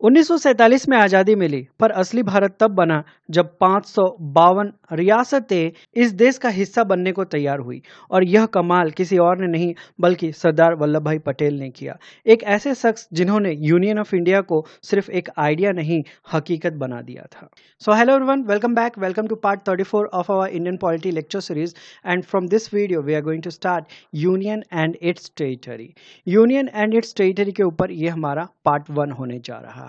1947 में आज़ादी मिली, पर असली भारत तब बना जब 552 रियासतें इस देश का हिस्सा बनने को तैयार हुई। और यह कमाल किसी और ने नहीं बल्कि सरदार वल्लभ भाई पटेल ने किया। एक ऐसे शख्स जिन्होंने यूनियन ऑफ इंडिया को सिर्फ एक आइडिया नहीं, हकीकत बना दिया था। So hello everyone, welcome back, welcome to part 34 of our Indian polity lecture series. And from this video we are going to start union and its territory. Union and its territory के ऊपर ये हमारा part 1 होने जा रहा है।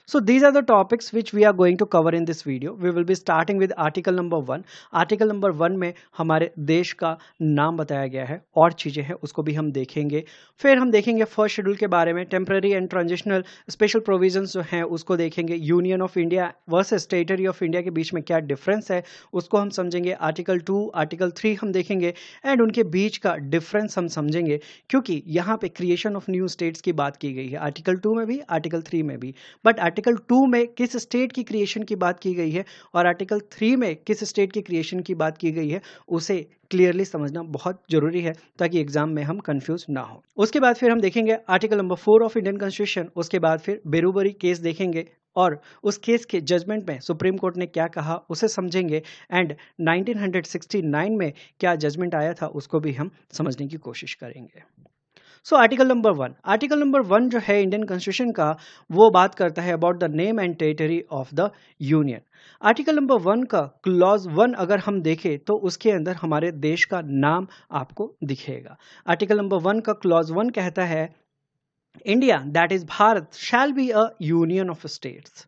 So these are the topics which we are going to cover in this video. We will be starting with article number 1. Article number 1 में हमारे देश का नाम बताया गया है और चीज़ें हैं उसको भी हम देखेंगे। फिर हम देखेंगे फर्स्ट शेड्यूल के बारे में, temporary and transitional special provisions जो हैं उसको देखेंगे। Union of India versus territory of India के बीच में क्या डिफरेंस है उसको हम समझेंगे। आर्टिकल 2, आर्टिकल 3 हम देखेंगे एंड उनके बीच का डिफरेंस हम समझेंगे, क्योंकि यहाँ पे क्रिएशन ऑफ न्यू स्टेट्स की बात की गई है आर्टिकल 2 में भी, आर्टिकल 3 में भी। बट आर्टिकल 2 में किस स्टेट की क्रिएशन की बात की गई है और आर्टिकल 3 में किस स्टेट की क्रिएशन की बात की गई है, उसे क्लियरली समझना बहुत जरूरी है ताकि एग्जाम में हम कंफ्यूज ना हो। उसके बाद फिर हम देखेंगे article number 4 of Indian constitution. उसके बाद फिर बेरूबरी केस देखेंगे और उस केस के जजमेंट में सुप्रीम कोर्ट ने क्या कहा उसे समझेंगे। एंड 1969 में क्या जजमेंट आया था उसको भी हम समझने की कोशिश करेंगे। सो आर्टिकल नंबर 1 जो है इंडियन कॉन्स्टिट्यूशन का, वो बात करता है about the name and territory of the union. Article number 1 का क्लॉज 1 अगर हम देखें तो उसके अंदर हमारे देश का नाम आपको दिखेगा। आर्टिकल नंबर 1 का क्लॉज 1 कहता है India that is Bharat shall be a union of states.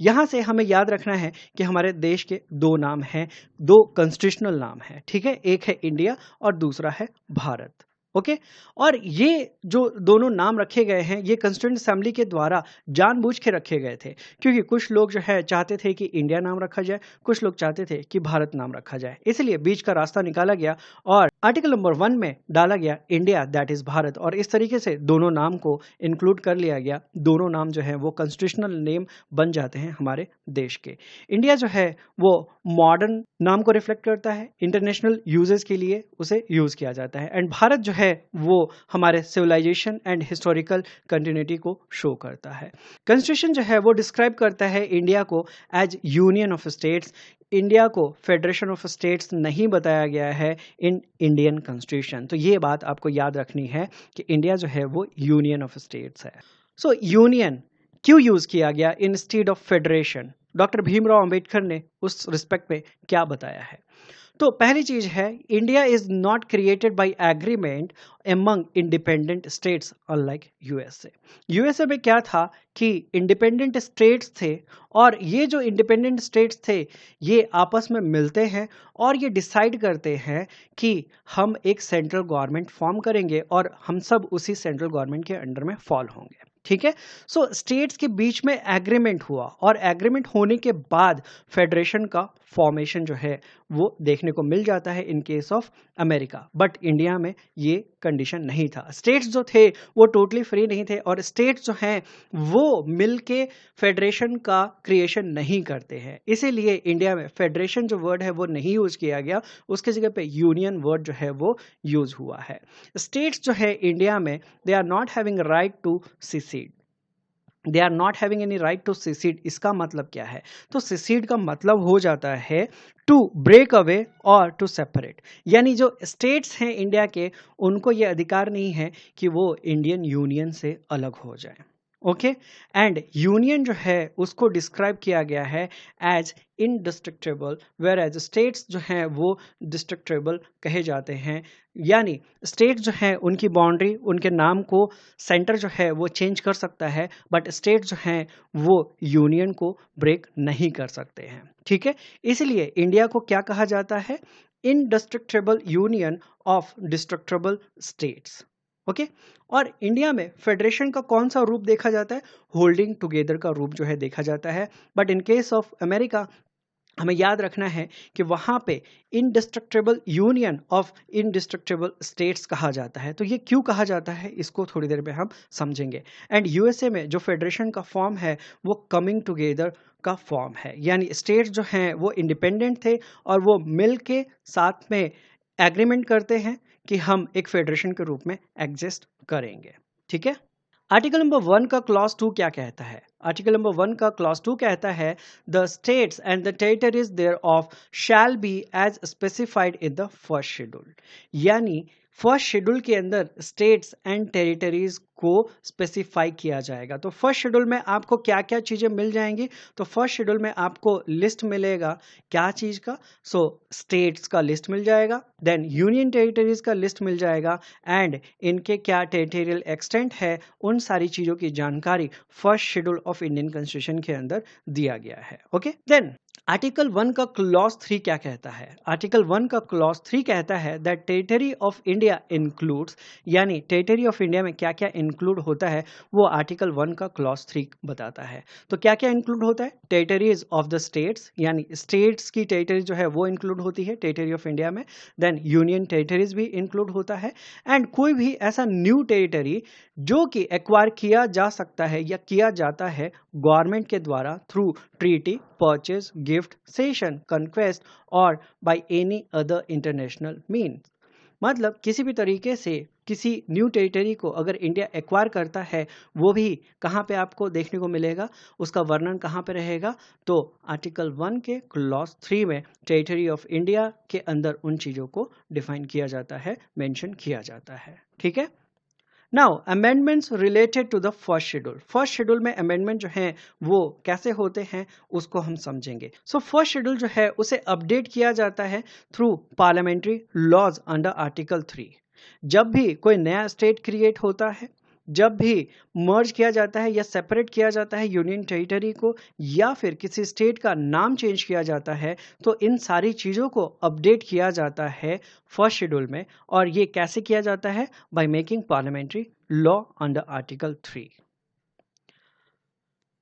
यहां से हमें याद रखना है कि हमारे देश के दो नाम हैं, दो कॉन्स्टिट्यूशनल नाम हैं, ठीक है। एक है इंडिया और दूसरा है भारत। ओके और ये जो दोनों नाम रखे गए हैं ये कॉन्स्टिट्यूएंट असेंबली के द्वारा जानबूझ के रखे गए थे, क्योंकि कुछ लोग जो है चाहते थे कि इंडिया नाम रखा जाए, कुछ लोग चाहते थे कि भारत नाम रखा जाए, इसलिए बीच का रास्ता निकाला गया और आर्टिकल नंबर 1 में डाला गया इंडिया दैट इज भारत। और इस तरीके से दोनों नाम को इंक्लूड कर लिया गया। दोनों नाम जो है वो कॉन्स्टिट्यूशनल नेम बन जाते हैं हमारे देश के। इंडिया जो है वो मॉडर्न नाम को रिफ्लेक्ट करता है, इंटरनेशनल यूजेस के लिए उसे यूज किया जाता है। एंड भारत जो है वो हमारे सिविलाइजेशन एंड हिस्टोरिकल कंटिन्यूटी को शो करता है। कॉन्स्टिट्यूशन जो है वो डिस्क्राइब करता है इंडिया को as union of states. India को फेडरेशन ऑफ स्टेट्स नहीं बताया गया है इन इंडियन कॉन्स्टिट्यूशन। तो ये बात आपको याद रखनी है कि इंडिया जो है वो यूनियन ऑफ स्टेट्स है। सो यूनियन क्यों यूज किया गया instead of federation? Doctor Bhimrao Ambedkar ने उस रिस्पेक्ट में क्या बताया है? तो पहली चीज है, India is not created by agreement among independent states unlike USA. USA में क्या था कि इंडिपेंडेंट स्टेट्स थे और ये जो इंडिपेंडेंट स्टेट्स थे ये आपस में मिलते हैं और ये डिसाइड करते हैं कि हम एक सेंट्रल गवर्नमेंट फॉर्म करेंगे और हम सब उसी सेंट्रल गवर्नमेंट के अंडर में फॉल होंगे, ठीक है। सो स्टेट्स के बीच में एग्रीमेंट हुआ और एग्रीमेंट होने के बाद फेडरेशन का फॉर्मेशन जो है वो देखने को मिल जाता है in case of America. But India में ये कंडीशन नहीं था। स्टेट्स जो थे वो टोटली फ्री नहीं थे और स्टेट्स जो हैं वो मिलके फेडरेशन का क्रिएशन नहीं करते हैं, इसीलिए इंडिया में फेडरेशन जो वर्ड है वो नहीं यूज किया गया, उसके जगह पे यूनियन वर्ड जो है वो यूज हुआ है। स्टेट्स जो है इंडिया में they are not having right to secede, they are not having any right to secede। इसका मतलब क्या है? तो secede का मतलब हो जाता है टू ब्रेक अवे और टू सेपरेट। यानी जो स्टेट्स हैं इंडिया के उनको ये अधिकार नहीं है कि वो इंडियन यूनियन से अलग हो जाए। ओके एंड यूनियन जो है उसको डिस्क्राइब किया गया है as indestructible, whereas states जो हैं वो डिस्ट्रक्टेबल कहे जाते हैं। यानी स्टेट जो है उनकी बाउंड्री, उनके नाम को सेंटर जो है वो चेंज कर सकता है, बट स्टेट जो हैं वो यूनियन को ब्रेक नहीं कर सकते हैं, ठीक है। इसलिए इंडिया को क्या कहा जाता है? Indestructible union of destructible states. Okay और इंडिया में फेडरेशन का कौन सा रूप देखा जाता है? होल्डिंग टुगेदर का रूप जो है देखा जाता है। But in case of America हमें याद रखना है कि वहां पे indestructible union of indestructible states कहा जाता है। तो ये क्यों कहा जाता है इसको थोड़ी देर में हम समझेंगे। एंड यूएसए में जो फेडरेशन का फॉर्म है वो कमिंग टुगेदर का फॉर्म है, यानी स्टेट्स जो हैं वो इंडिपेंडेंट थे और वो मिल के साथ में एग्रीमेंट करते हैं कि हम एक फेडरेशन के रूप में एग्जिस्ट करेंगे, ठीक है। आर्टिकल नंबर 1 का क्लॉज 2 क्या कहता है? आर्टिकल नंबर 1 का क्लॉज 2 कहता है the states and the territories thereof shall be as specified in the first schedule. यानी फर्स्ट शेड्यूल के अंदर स्टेट्स एंड टेरिटरीज को स्पेसिफाई किया जाएगा। तो फर्स्ट शेड्यूल में आपको क्या क्या चीजें मिल जाएंगी? तो फर्स्ट शेड्यूल में आपको लिस्ट मिलेगा क्या चीज का? स्टेट्स का लिस्ट मिल जाएगा, देन यूनियन टेरिटरीज का लिस्ट मिल जाएगा, एंड इनके क्या टेरिटोरियल एक्सटेंट है, उन सारी चीजों की जानकारी first schedule of Indian constitution के अंदर दिया गया है। ओके, देन आर्टिकल 1 का क्लॉज 3 क्या कहता है? आर्टिकल 1 का क्लॉज 3 कहता है that territory of India includes, यानी टेरिटरी ऑफ इंडिया में क्या क्या इंक्लूड होता है वो आर्टिकल 1 का क्लॉज 3 बताता है। तो क्या क्या इंक्लूड होता है? टेरिटरीज ऑफ द स्टेट्स, यानी स्टेट्स की टेरिटरी जो है वो इंक्लूड होती है टेरिटरी ऑफ इंडिया में। देन यूनियन टेरिटरीज भी इंक्लूड होता है, एंड कोई भी ऐसा न्यू टेरिटरी जो कि एक्वायर किया जा सकता है या किया जाता है गवर्नमेंट के द्वारा through treaty, purchase, gift, cession, conquest और by any other international means. मतलब किसी भी तरीके से किसी न्यू टेरिटरी को अगर इंडिया एक्वायर करता है, वो भी कहाँ पे आपको देखने को मिलेगा, उसका वर्णन कहाँ पे रहेगा? तो आर्टिकल 1 के क्लॉज 3 में टेरिटरी ऑफ इंडिया के अंदर उन चीज़ों को डिफाइन किया जाता है, मेंशन किया जाता है। ठीक है। Now amendments related to the first schedule. First schedule में अमेंडमेंट जो हैं वो कैसे होते हैं उसको हम समझेंगे। फर्स्ट शेड्यूल जो है उसे अपडेट किया जाता है through parliamentary laws under article 3। जब भी कोई नया स्टेट क्रिएट होता है, जब भी मर्ज किया जाता है या सेपरेट किया जाता है यूनियन टेरिटरी को, या फिर किसी स्टेट का नाम चेंज किया जाता है, तो इन सारी चीज़ों को अपडेट किया जाता है फर्स्ट शेड्यूल में। और ये कैसे किया जाता है? By making parliamentary law under article 3।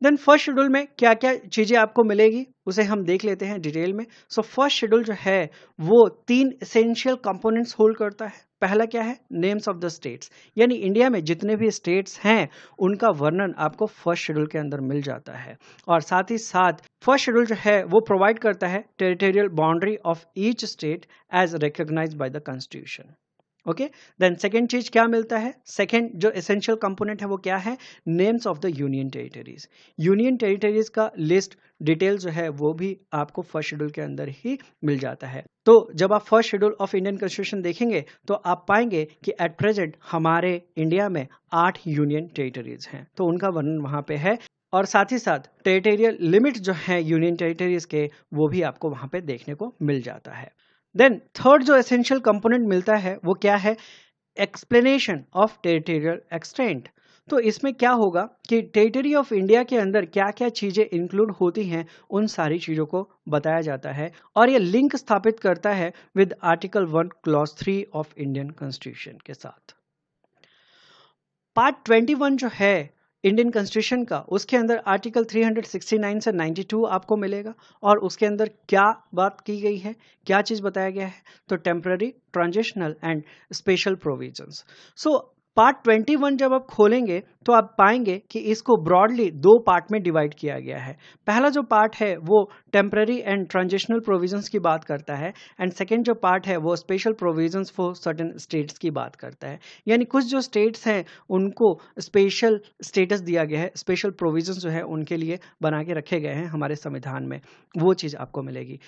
Then first schedule में क्या क्या चीज़ें आपको मिलेगी उसे हम देख लेते हैं डिटेल में। फर्स्ट शेड्यूल जो है वो 3 एसेंशियल कंपोनेंट्स होल्ड करता है। पहला क्या है? नेम्स ऑफ द स्टेट्स, यानी इंडिया में जितने भी स्टेट्स हैं उनका वर्णन आपको फर्स्ट शेड्यूल के अंदर मिल जाता है। और साथ ही साथ फर्स्ट शेड्यूल जो है वो प्रोवाइड करता है territorial boundary of each state as recognised by the constitution. Okay, then second चीज क्या मिलता है? सेकेंड जो एसेंशियल कंपोनेंट है वो क्या है? Names of the union territories. Union territories का लिस्ट डिटेल जो है वो भी आपको फर्स्ट शेड्यूल के अंदर ही मिल जाता है। तो जब आप first schedule of Indian constitution देखेंगे तो आप पाएंगे कि एट प्रेजेंट हमारे इंडिया में 8 यूनियन टेरिटरीज हैं, तो उनका वर्णन वहां पे है। और साथ ही साथ टेरिटोरियल लिमिट जो है यूनियन टेरिटरीज के वो भी आपको वहां पे देखने को मिल जाता है। देन थर्ड जो एसेंशियल कंपोनेंट मिलता है वो क्या है? Explanation of territorial extent. तो इसमें क्या होगा कि टेरिटरी ऑफ इंडिया के अंदर क्या क्या चीज़ें इंक्लूड होती हैं उन सारी चीज़ों को बताया जाता है, और ये लिंक स्थापित करता है with article 1 clause 3 of Indian constitution के साथ। पार्ट 21 जो है इंडियन कॉन्स्टिट्यूशन का, उसके अंदर आर्टिकल 369 से 92 आपको मिलेगा। और उसके अंदर क्या बात की गई है, क्या चीज़ बताया गया है? तो temporary, transitional and special provisions. Part 21 जब आप खोलेंगे तो आप पाएंगे कि इसको ब्रॉडली 2 पार्ट में डिवाइड किया गया है। पहला जो पार्ट है वो टेम्पररी एंड ट्रांजिशनल प्रोविजंस की बात करता है, एंड सेकेंड जो पार्ट है वो special provisions for certain states की बात करता है। यानी कुछ जो स्टेट्स हैं उनको स्पेशल स्टेटस दिया गया है, स्पेशल प्रोविजंस जो है उनके लिए बना के रखे गए हैं हमारे संविधान में, वो चीज़ आपको मिलेगी।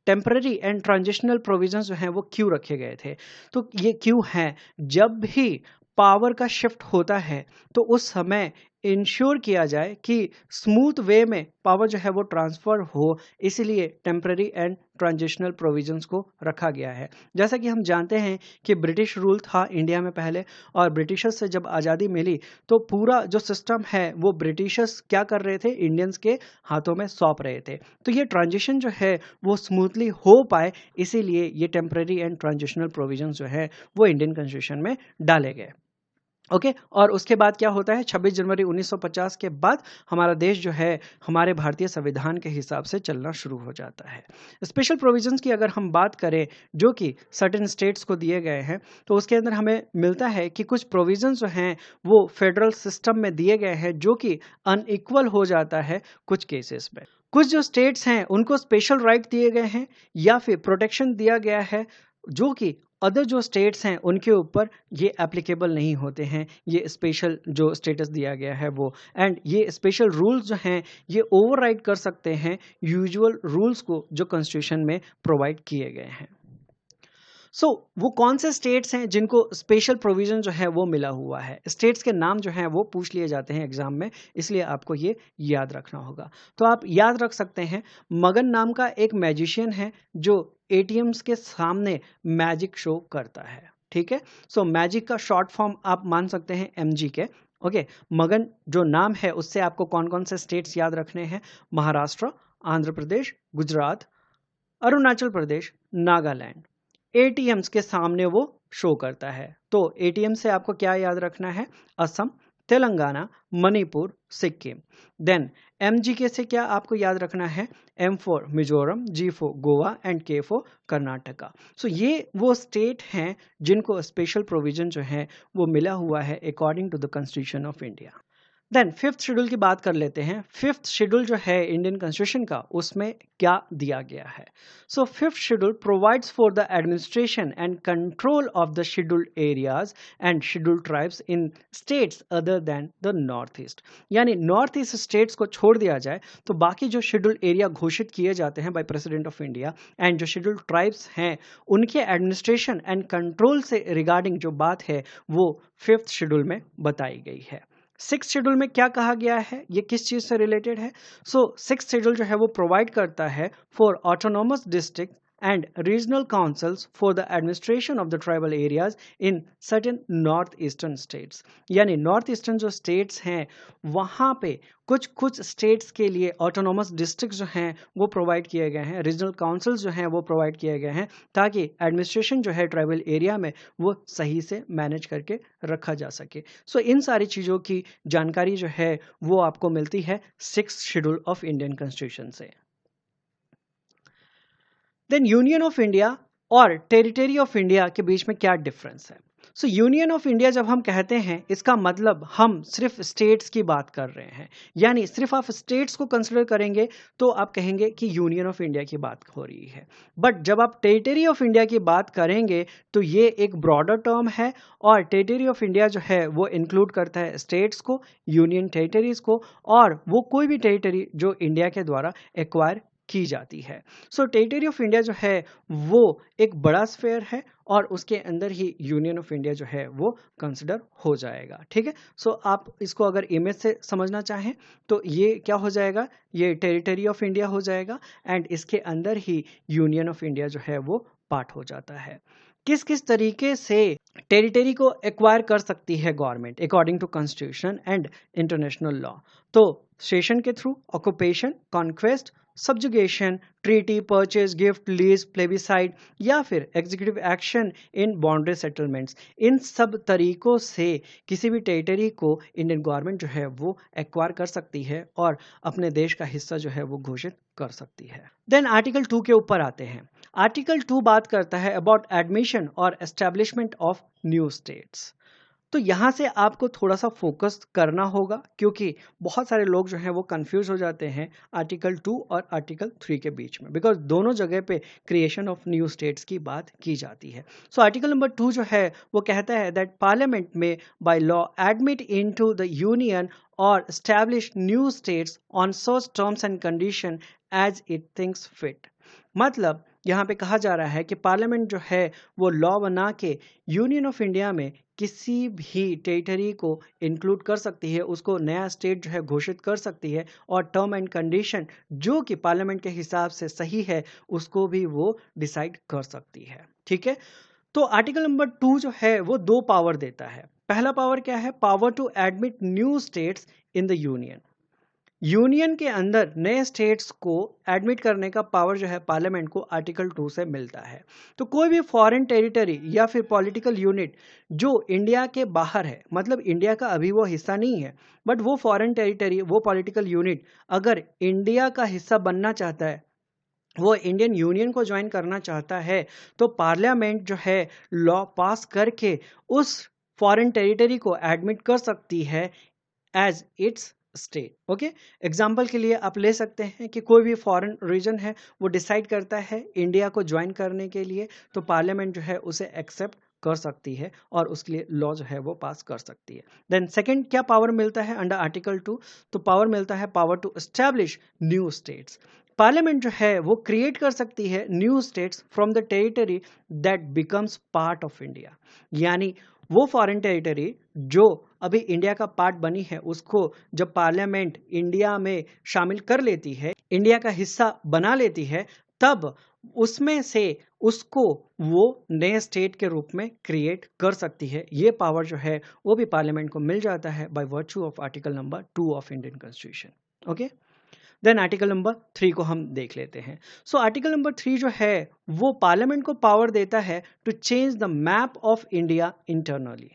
टेम्पररी एंड ट्रांजिशनल प्रोविजंस जो हैं वो क्यों रखे गए थे? तो ये क्यों है? जब भी पावर का शिफ्ट होता है तो उस समय इंश्योर किया जाए कि स्मूथ वे में पावर जो है वो ट्रांसफर हो, इसलिए टेम्पररी एंड ट्रांजिशनल प्रोविजंस को रखा गया है। जैसा कि हम जानते हैं कि ब्रिटिश रूल था इंडिया में पहले, और ब्रिटिशर्स से जब आज़ादी मिली तो पूरा जो सिस्टम है वो ब्रिटिशर्स क्या कर रहे थे? इंडियंस के हाथों में सौंप रहे थे। तो ये ट्रांजिशन जो है वो स्मूथली हो पाए, इसीलिए ये टेम्पररी एंड ट्रांजिशनल प्रोविजंस जो है वो इंडियन कॉन्स्टिट्यूशन में डाले गए। ओके, और उसके बाद क्या होता है? 26 जनवरी 1950 के बाद हमारा देश जो है हमारे भारतीय संविधान के हिसाब से चलना शुरू हो जाता है। स्पेशल प्रोविजंस की अगर हम बात करें जो कि सर्टेन स्टेट्स को दिए गए हैं, तो उसके अंदर हमें मिलता है कि कुछ प्रोविजंस जो हैं वो फेडरल सिस्टम में दिए गए हैं जो कि अनइक्वल हो जाता है कुछ केसेस में। कुछ जो स्टेट्स हैं उनको स्पेशल राइट दिए गए हैं या फिर प्रोटेक्शन दिया गया है जो कि अदर जो स्टेट्स हैं उनके ऊपर ये एप्लीकेबल नहीं होते हैं, ये स्पेशल जो स्टेटस दिया गया है वो। एंड ये स्पेशल रूल्स जो हैं ये ओवरराइड कर सकते हैं यूजुअल रूल्स को जो कॉन्स्टिट्यूशन में प्रोवाइड किए गए हैं। वो कौन से स्टेट्स हैं जिनको स्पेशल प्रोविजन जो है वो मिला हुआ है? स्टेट्स के नाम जो हैं वो पूछ लिए जाते हैं एग्जाम में, इसलिए आपको ये याद रखना होगा। तो आप याद रख सकते हैं, मगन नाम का एक मैजिशियन है जो एटीएम्स के सामने मैजिक शो करता है। ठीक है, मैजिक का शॉर्ट फॉर्म आप मान सकते हैं एमजी के। ओके, मगन जो नाम है उससे आपको कौन कौन से स्टेट्स याद रखने हैं? महाराष्ट्र, आंध्र प्रदेश, गुजरात, अरुणाचल प्रदेश, नागालैंड। एटीएम्स के सामने वो शो करता है, तो एटीएम से आपको क्या याद रखना है? असम, तेलंगाना, मणिपुर, सिक्किम। देन एमजीके से क्या आपको याद रखना है? M for Mizoram, G for Goa and K for Karnataka. ये वो स्टेट हैं जिनको स्पेशल प्रोविजन जो है वो मिला हुआ है according to the constitution of India. Then fifth schedule की बात कर लेते हैं। फिफ्थ शेड्यूल जो है इंडियन कॉन्स्टिट्यूशन का, उसमें क्या दिया गया है? Fifth schedule provides for the administration and control of the scheduled areas and scheduled tribes in states other than the north east. यानी नॉर्थ ईस्ट स्टेट्स को छोड़ दिया जाए तो बाकी जो शेड्यूल्ड एरिया घोषित किए जाते हैं by president of India and जो शेड्यूल्ड ट्राइब्स हैं उनके एडमिनिस्ट्रेशन एंड कंट्रोल से रिगार्डिंग जो बात है वो फिफ्थ शेड्यूल में बताई गई है। सिक्स शेड्यूल में क्या कहा गया है, ये किस चीज से रिलेटेड है? सिक्स शेड्यूल जो है वो प्रोवाइड करता है for autonomous district and regional councils for the administration of the tribal areas in certain north eastern states. यानी नॉर्थ ईस्टर्न जो स्टेट्स हैं वहाँ पे कुछ कुछ स्टेट्स के लिए ऑटोनोमस डिस्ट्रिक्ट जो हैं वो प्रोवाइड किए गए हैं, रीजनल काउंसिल्स जो हैं वो प्रोवाइड किए गए हैं, ताकि एडमिनिस्ट्रेशन जो है ट्राइबल एरिया में वो सही से मैनेज करके रखा जा सके। इन सारी चीज़ों की जानकारी जो है वो आपको मिलती है sixth schedule of Indian constitution से। देन यूनियन ऑफ इंडिया और टेरिटरी ऑफ इंडिया के बीच में क्या डिफरेंस है? यूनियन ऑफ इंडिया जब हम कहते हैं इसका मतलब हम सिर्फ स्टेट्स की बात कर रहे हैं, यानी सिर्फ आप स्टेट्स को कंसिडर करेंगे तो आप कहेंगे कि यूनियन ऑफ इंडिया की बात हो रही है। बट जब आप टेरिटरी ऑफ इंडिया की बात करेंगे तो ये एक ब्रॉडर टर्म है और टेरिटरी ऑफ इंडिया जो है वो इंक्लूड करता है स्टेट्स को, यूनियन टेरिटरीज को, और वो कोई भी टेरिटरी जो इंडिया के द्वारा एक्वायर की जाती है। टेरिटरी ऑफ इंडिया जो है वो एक बड़ा स्फेयर है और उसके अंदर ही यूनियन ऑफ इंडिया जो है वो कंसिडर हो जाएगा। ठीक है, आप इसको अगर इमेज से समझना चाहें तो ये क्या हो जाएगा, ये टेरिटरी ऑफ इंडिया हो जाएगा एंड इसके अंदर ही यूनियन ऑफ इंडिया जो है वो पार्ट हो जाता है। किस किस तरीके से टेरिटरी को एक्वायर कर सकती है government according to constitution and international law? Cession के through, occupation, conquest, subjugation, treaty, purchase, gift, lease, plebiscite या फिर executive action in boundary settlements. इन सब तरीकों से किसी भी टेरिटरी को इंडियन गवर्नमेंट जो है वो एक्वायर कर सकती है और अपने देश का हिस्सा जो है वो घोषित कर सकती है। देन आर्टिकल 2 के ऊपर आते हैं। आर्टिकल 2 बात करता है अबाउट एडमिशन और एस्टेब्लिशमेंट ऑफ न्यू स्टेट्स। तो यहाँ से आपको थोड़ा सा फोकस करना होगा क्योंकि बहुत सारे लोग जो हैं वो कंफ्यूज हो जाते हैं आर्टिकल 2 और आर्टिकल 3 के बीच में, बिकॉज दोनों जगह पे क्रिएशन ऑफ न्यू स्टेट्स की बात की जाती है। आर्टिकल नंबर 2 जो है वो कहता है दैट पार्लियामेंट में by law admit into the union और establish new states on such terms and condition as it thinks fit. मतलब यहाँ पे कहा जा रहा है कि पार्लियामेंट जो है वो लॉ बना के यूनियन ऑफ इंडिया में किसी भी टेरिटरी को इंक्लूड कर सकती है, उसको नया स्टेट जो है घोषित कर सकती है और टर्म एंड कंडीशन जो कि पार्लियामेंट के हिसाब से सही है उसको भी वो डिसाइड कर सकती है। ठीक है, आर्टिकल नंबर 2 जो है वो 2 पावर देता है। पहला पावर क्या है? Power to admit new states in the union. Union के अंदर नए स्टेट्स को एडमिट करने का पावर जो है पार्लियामेंट को आर्टिकल 2 से मिलता है। तो कोई भी फॉरेन टेरिटरी या फिर पॉलिटिकल यूनिट जो इंडिया के बाहर है, मतलब इंडिया का अभी वो हिस्सा नहीं है, बट वो फॉरेन टेरिटरी, वो पॉलिटिकल यूनिट अगर इंडिया का हिस्सा बनना चाहता है, वो इंडियन यूनियन को ज्वाइन करना चाहता है, तो पार्लियामेंट जो है लॉ पास करके उस फॉरेन टेरिटरी को एडमिट कर सकती है as its state. Okay, example के लिए आप ले सकते हैं कि कोई भी फॉरेन रीजन है, वो डिसाइड करता है इंडिया को ज्वाइन करने के लिए, तो पार्लियामेंट जो है उसे एक्सेप्ट कर सकती है और उसके लिए लॉ जो है वो पास कर सकती है। देन सेकंड क्या पावर मिलता है अंडर आर्टिकल 2? तो पावर मिलता है power to establish new states. Parliament जो है वो क्रिएट कर सकती है new states from the territory that becomes part of India. यानी वो फॉरेन टेरिटरी जो अभी इंडिया का पार्ट बनी है, उसको जब पार्लियामेंट इंडिया में शामिल कर लेती है, इंडिया का हिस्सा बना लेती है, तब उसमें से उसको वो नए स्टेट के रूप में क्रिएट कर सकती है। ये पावर जो है वो भी पार्लियामेंट को मिल जाता है by virtue of article number 2 of Indian constitution. Okay, then article number 3 को हम देख लेते हैं। सो आर्टिकल नंबर 3 जो है वो पार्लियामेंट को पावर देता है to change the map of India internally.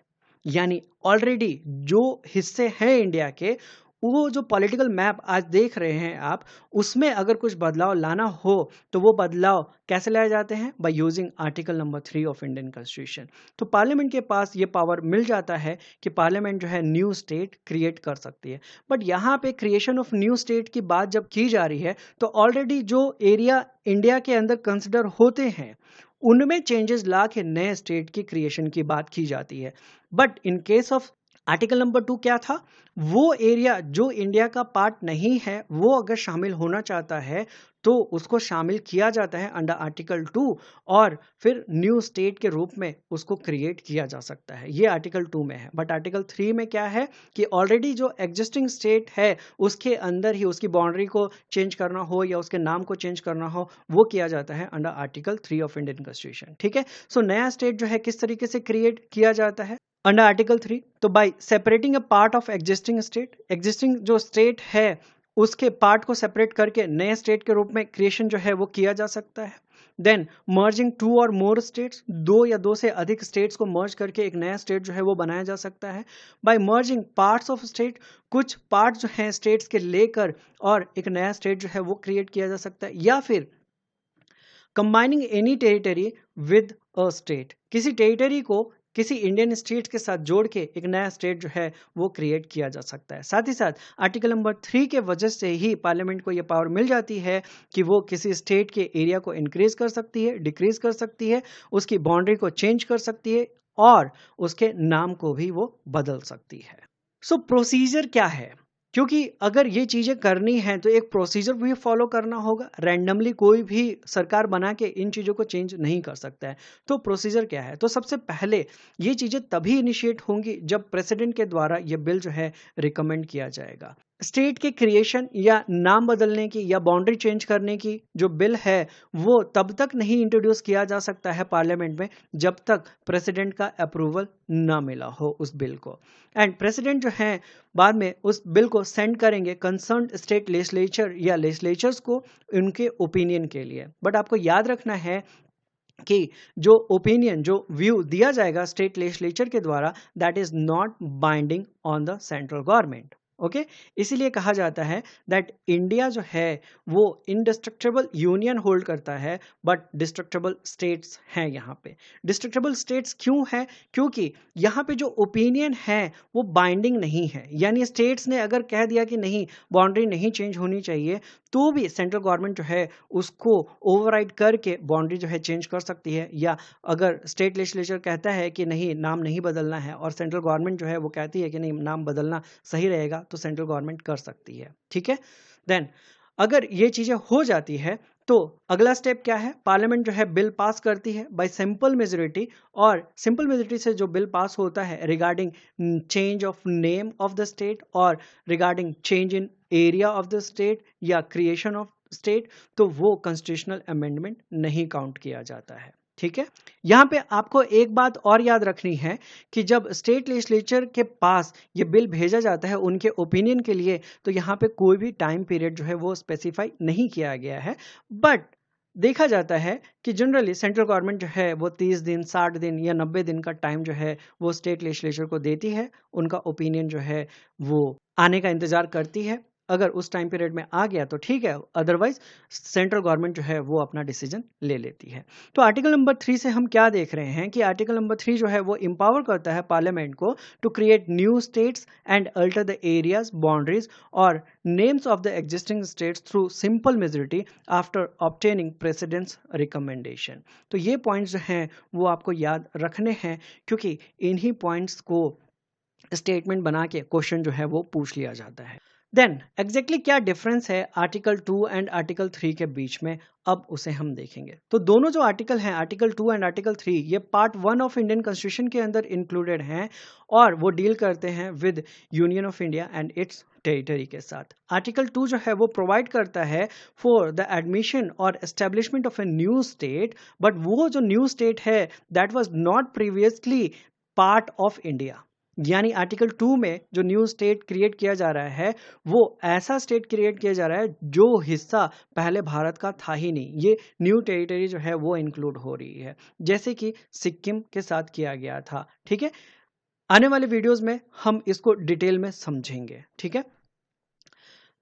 यानी ऑलरेडी जो हिस्से हैं इंडिया के, वो जो पॉलिटिकल मैप आज देख रहे हैं आप, उसमें अगर कुछ बदलाव लाना हो तो वो बदलाव कैसे लाए जाते हैं? Bye using article number 3 of Indian constitution. तो पार्लियामेंट के पास ये पावर मिल जाता है कि पार्लियामेंट जो है न्यू स्टेट क्रिएट कर सकती है। बट यहाँ पे क्रिएशन ऑफ न्यू स्टेट की बात जब की जा रही है, तो ऑलरेडी जो एरिया इंडिया के अंदर कंसिडर होते हैं, उनमें चेंजेस ला के नए स्टेट की क्रिएशन की बात की जाती है। But in case of article number 2 क्या था? वो एरिया जो इंडिया का पार्ट नहीं है, वो अगर शामिल होना चाहता है तो उसको शामिल किया जाता है अंडर आर्टिकल 2, और फिर न्यू स्टेट के रूप में उसको क्रिएट किया जा सकता है। ये आर्टिकल 2 में है। बट आर्टिकल 3 में क्या है कि ऑलरेडी जो एग्जिस्टिंग स्टेट है उसके अंदर ही उसकी बाउंड्री को चेंज करना हो या उसके नाम को चेंज करना हो, वो किया जाता है under article 3 of Indian constitution. ठीक है, सो नया स्टेट जो है किस तरीके से क्रिएट किया जाता है अंडर आर्टिकल 3? तो bye separating a part of existing state. Existing जो स्टेट है उसके पार्ट को सेपरेट करके नए स्टेट के रूप में क्रिएशन जो है वो किया जा सकता है। देन मर्जिंग 2 और मोर स्टेट्स, 2 या 2 से अधिक स्टेट्स को मर्ज करके एक नया स्टेट जो है वो बनाया जा सकता है। By merging parts of state, कुछ पार्ट जो हैं स्टेट्स के लेकर और एक नया स्टेट जो है वो क्रिएट किया जा सकता है। या फिर combining any territory with a state, किसी टेरिटरी को किसी इंडियन स्टेट के साथ जोड़ के एक नया स्टेट जो है वो क्रिएट किया जा सकता है। साथ ही साथ आर्टिकल नंबर 3 के वजह से ही पार्लियामेंट को ये पावर मिल जाती है कि वो किसी स्टेट के एरिया को इंक्रीज कर सकती है, डिक्रीज कर सकती है, उसकी बाउंड्री को चेंज कर सकती है और उसके नाम को भी वो बदल सकती है। सो प्रोसीजर क्या है? क्योंकि अगर ये चीजें करनी है तो एक प्रोसीजर भी फॉलो करना होगा। रैंडमली कोई भी सरकार बना के इन चीजों को चेंज नहीं कर सकता है। तो प्रोसीजर क्या है? तो सबसे पहले ये चीजें तभी इनिशिएट होंगी जब प्रेसिडेंट के द्वारा ये बिल जो है रिकमेंड किया जाएगा। स्टेट के क्रिएशन या नाम बदलने की या बाउंड्री चेंज करने की जो बिल है वो तब तक नहीं इंट्रोड्यूस किया जा सकता है पार्लियामेंट में जब तक प्रेसिडेंट का अप्रूवल ना मिला हो उस बिल को। एंड प्रेसिडेंट जो है बाद में उस बिल को सेंड करेंगे कंसर्न स्टेट लेजिस्लेचर या लेजिस्लेचर्स को उनके ओपिनियन के लिए। बट आपको याद रखना है कि जो ओपिनियन, जो व्यू दिया जाएगा स्टेट लेजिस्लेचर के द्वारा, that is not binding on the central government. Okay, इसीलिए कहा जाता है दैट इंडिया जो है वो इंडिस्ट्रक्टेबल यूनियन होल्ड करता है बट डिस्ट्रक्टेबल स्टेट्स हैं। यहाँ पे डिस्ट्रक्टेबल स्टेट्स क्यों है? क्योंकि यहाँ पे जो ओपिनियन है वो बाइंडिंग नहीं है। यानी स्टेट्स ने अगर कह दिया कि नहीं, बाउंड्री नहीं चेंज होनी चाहिए, तो भी सेंट्रल गवर्नमेंट जो है उसको ओवरराइड करके बाउंड्री जो है चेंज कर सकती है। या अगर स्टेट लेजिस्लेचर कहता है कि नहीं, नाम नहीं बदलना है, और सेंट्रल गवर्नमेंट जो है वो कहती है कि नहीं, नाम बदलना सही रहेगा, तो सेंट्रल गवर्नमेंट कर सकती है। ठीक है, देन अगर ये चीजें हो जाती है तो अगला स्टेप क्या है? पार्लियामेंट जो है बिल पास करती है बाय सिंपल मेजोरिटी, और सिंपल मेजोरिटी से जो बिल पास होता है regarding change of name of the state और regarding change in area of the state या क्रिएशन ऑफ स्टेट, तो वो कॉन्स्टिट्यूशनल अमेंडमेंट नहीं काउंट किया जाता है। ठीक है, यहाँ पे आपको एक बात और याद रखनी है कि जब स्टेट लेजिस्लेचर के पास ये बिल भेजा जाता है उनके ओपिनियन के लिए, तो यहाँ पे कोई भी टाइम पीरियड जो है वो स्पेसिफाई नहीं किया गया है। बट देखा जाता है कि जनरली सेंट्रल गवर्नमेंट जो है वो 30 दिन, 60 दिन या 90 दिन का टाइम जो है वो स्टेट लेजिस्लेचर को देती है, उनका ओपिनियन जो है वो आने का इंतजार करती है। अगर उस टाइम पीरियड में आ गया तो ठीक है, अदरवाइज सेंट्रल गवर्नमेंट जो है वो अपना डिसीजन ले लेती है। तो आर्टिकल नंबर 3 से हम क्या देख रहे हैं कि आर्टिकल नंबर 3 जो है वो इंपावर करता है पार्लियामेंट को to create new states and alter the areas, boundaries और names of the existing states through simple majority after obtaining president's recommendation. तो ये पॉइंट्स जो हैं वो आपको याद रखने हैं, क्योंकि इन्हीं पॉइंट्स को स्टेटमेंट बना के क्वेश्चन जो है वो पूछ लिया जाता है। देन एग्जैक्टली क्या डिफरेंस है आर्टिकल 2 एंड आर्टिकल 3 के बीच में, अब उसे हम देखेंगे। तो दोनों जो आर्टिकल हैं, आर्टिकल 2 एंड आर्टिकल 3, ये पार्ट 1 ऑफ इंडियन कॉन्स्टिट्यूशन के अंदर इंक्लूडेड हैं और वो डील करते हैं with union of India and its territory के साथ। आर्टिकल 2 जो है वो प्रोवाइड करता है फॉर द एडमिशन और establishment of a new state, but वो जो न्यू स्टेट है that was not previously part of India. यानी आर्टिकल 2 में जो न्यू स्टेट क्रिएट किया जा रहा है वो ऐसा स्टेट क्रिएट किया जा रहा है जो हिस्सा पहले भारत का था ही नहीं। ये न्यू टेरिटरी जो है वो इंक्लूड हो रही है, जैसे कि सिक्किम के साथ किया गया था। ठीक है, आने वाले वीडियोस में हम इसको डिटेल में समझेंगे। ठीक है,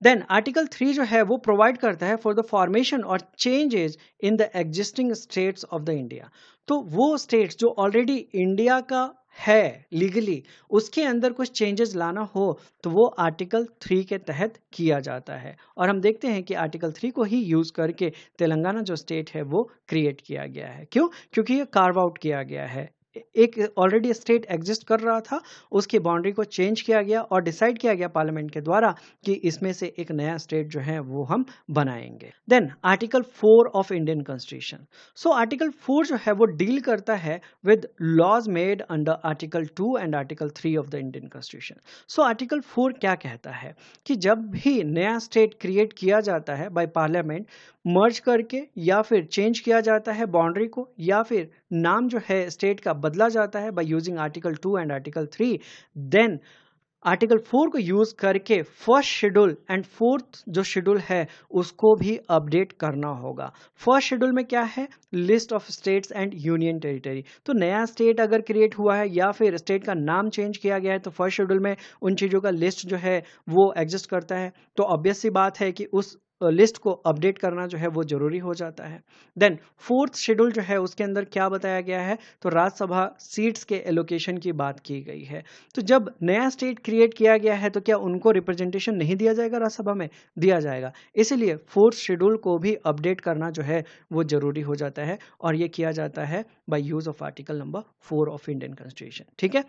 देन आर्टिकल 3 जो है वो प्रोवाइड करता है फॉर द फॉर्मेशन और changes in the existing states of the India. तो वो स्टेट्स जो ऑलरेडी इंडिया का है लीगली, उसके अंदर कुछ चेंजेस लाना हो तो वो आर्टिकल 3 के तहत किया जाता है। और हम देखते हैं कि आर्टिकल 3 को ही यूज करके तेलंगाना जो स्टेट है वो क्रिएट किया गया है। क्यों? क्योंकि ये कार्व आउट किया गया है। एक ऑलरेडी स्टेट एग्जिस्ट कर रहा था, उसकी बाउंड्री को चेंज किया गया और डिसाइड किया गया पार्लियामेंट के द्वारा कि इसमें से एक नया स्टेट जो है वो हम बनाएंगे। Then article 4 of Indian constitution. So article 4 जो है वो डील करता है with laws made under article 2 and article 3 of the Indian constitution. So article 4 क्या कहता है कि जब भी नया स्टेट क्रिएट किया जाता है बाय पार्लियामेंट, मर्ज करके या फिर चेंज किया जाता है बाउंड्री को, या फिर नाम जो है स्टेट का बदला जाता है by using article 2 and article 3, then article 4 को यूज करके फर्स्ट शेड्यूल एंड फोर्थ जो शेड्यूल है उसको भी अपडेट करना होगा। फर्स्ट शेड्यूल में क्या है? List of states and union territory. तो नया स्टेट अगर क्रिएट हुआ है या फिर स्टेट का नाम चेंज किया गया है तो फर्स्ट शेड्यूल में उन चीज़ों का लिस्ट जो है वो एग्जिस्ट करता है। तो ऑब्वियस सी बात है कि उस लिस्ट को अपडेट करना जो है वो जरूरी हो जाता है। देन फोर्थ शेड्यूल जो है उसके अंदर क्या बताया गया है? तो राज्यसभा सीट्स के एलोकेशन की बात की गई है। तो जब नया स्टेट क्रिएट किया गया है तो क्या उनको रिप्रेजेंटेशन नहीं दिया जाएगा? राज्यसभा में दिया जाएगा। इसीलिए फोर्थ शेड्यूल को भी अपडेट करना जो है वो जरूरी हो जाता है और ये किया जाता है by use of article number 4 of Indian constitution. ठीक है,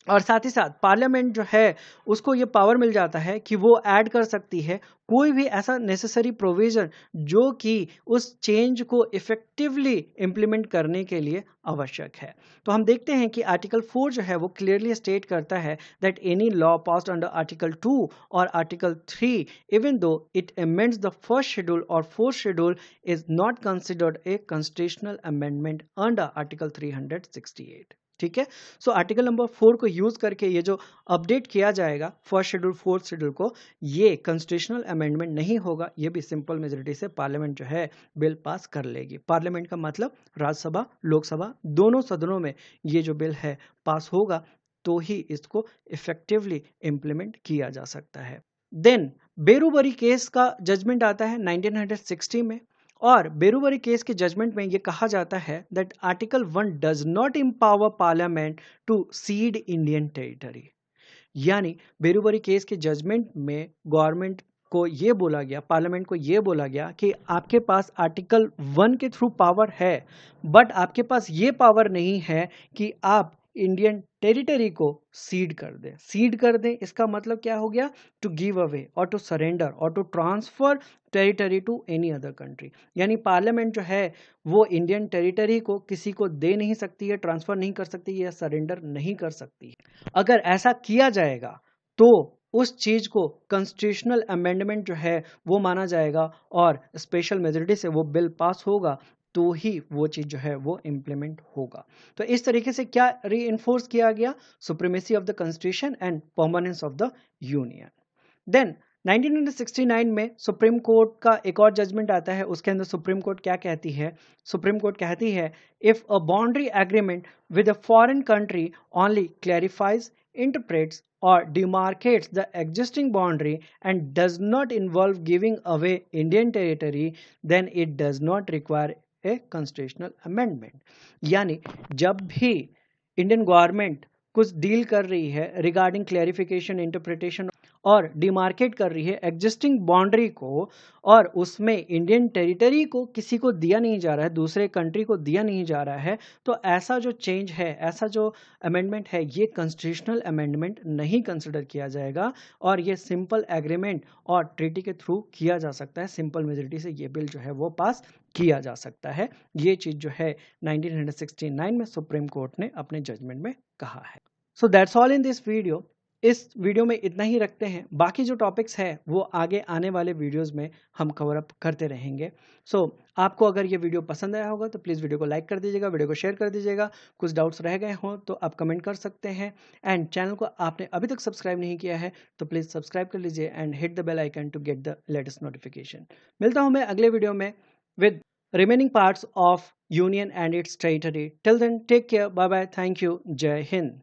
और साथ ही साथ पार्लियामेंट जो है उसको ये पावर मिल जाता है कि वो ऐड कर सकती है कोई भी ऐसा नेसेसरी प्रोविजन जो कि उस चेंज को इफेक्टिवली इम्प्लीमेंट करने के लिए आवश्यक है। तो हम देखते हैं कि आर्टिकल 4 जो है वो क्लियरली स्टेट करता है that any law passed under article 2 और article 3 even though it amends the first schedule और fourth schedule is not considered a constitutional amendment under article 368। ठीक है, सो आर्टिकल नंबर 4 को यूज करके ये जो अपडेट किया जाएगा फर्स्ट शेड्यूल फोर्थ शेड्यूल को, ये कॉन्स्टिट्यूशनल अमेंडमेंट नहीं होगा, ये भी सिंपल मेजोरिटी से पार्लियामेंट जो है बिल पास कर लेगी। पार्लियामेंट का मतलब राज्यसभा लोकसभा दोनों सदनों में ये जो बिल है पास होगा तो ही इसको इफेक्टिवली इम्प्लीमेंट किया जा सकता है। देन बेरूबरी केस का जजमेंट आता है 1960 में और बेरूबरी केस के जजमेंट में यह कहा जाता है that article 1 does not empower parliament to cede Indian territory. यानी बेरूबरी केस के जजमेंट में गवर्नमेंट को ये बोला गया, पार्लियामेंट को ये बोला गया कि आपके पास आर्टिकल 1 के थ्रू पावर है बट आपके पास ये पावर नहीं है कि आप इंडियन टेरिटरी को सीड कर दें। सीड कर दें इसका मतलब क्या हो गया? टू गिव अवे और टू सरेंडर और to transfer territory to any other country. यानी पार्लियामेंट जो है वो इंडियन टेरिटरी को किसी को दे नहीं सकती है, ट्रांसफर नहीं कर सकती है या सरेंडर नहीं कर सकती है। अगर ऐसा किया जाएगा तो उस चीज को कॉन्स्टिट्यूशनल अमेंडमेंट जो है वो माना जाएगा और स्पेशल मेजोरिटी से वो बिल पास होगा तो ही वो चीज जो है वो इम्प्लीमेंट होगा। तो इस तरीके से क्या रीइंफोर्स किया गया? Supremacy of the constitution and permanence of the union. Then 1969 में सुप्रीम कोर्ट का एक और जजमेंट आता है। उसके अंदर सुप्रीम कोर्ट क्या कहती है? सुप्रीम कोर्ट कहती है, if a boundary agreement with a foreign country only clarifies, interprets or demarcates the existing boundary and does not involve giving away Indian territory, then it does not require a constitutional amendment. यानी जब भी Indian government कुछ deal कर रही है regarding clarification, interpretation और demarcate कर रही है एग्जिस्टिंग बाउंड्री को, और उसमें इंडियन टेरिटरी को किसी को दिया नहीं जा रहा है, दूसरे कंट्री को दिया नहीं जा रहा है, तो ऐसा जो चेंज है, ऐसा जो अमेंडमेंट है, ये कॉन्स्टिट्यूशनल अमेंडमेंट नहीं कंसिडर किया जाएगा और ये सिंपल एग्रीमेंट और ट्रीटी के थ्रू किया जा सकता है। सिंपल मेजोरिटी से ये बिल जो है वो पास किया जा सकता है। ये चीज़ जो है 1969 में सुप्रीम कोर्ट ने अपने जजमेंट में कहा है। So that's all in this video. इस वीडियो में इतना ही रखते हैं, बाकी जो टॉपिक्स है वो आगे आने वाले वीडियोस में हम कवर अप करते रहेंगे। आपको अगर ये वीडियो पसंद आया होगा तो प्लीज़ वीडियो को लाइक कर दीजिएगा, वीडियो को शेयर कर दीजिएगा। कुछ डाउट्स रह गए हों तो आप कमेंट कर सकते हैं, एंड चैनल को आपने अभी तक सब्सक्राइब नहीं किया है तो प्लीज़ सब्सक्राइब कर लीजिए and hit the bell icon to get the latest notification. मिलता हूँ मैं अगले वीडियो में with remaining parts of union and its territory. Till then, take care. Bye bye. Thank you. Jai Hind.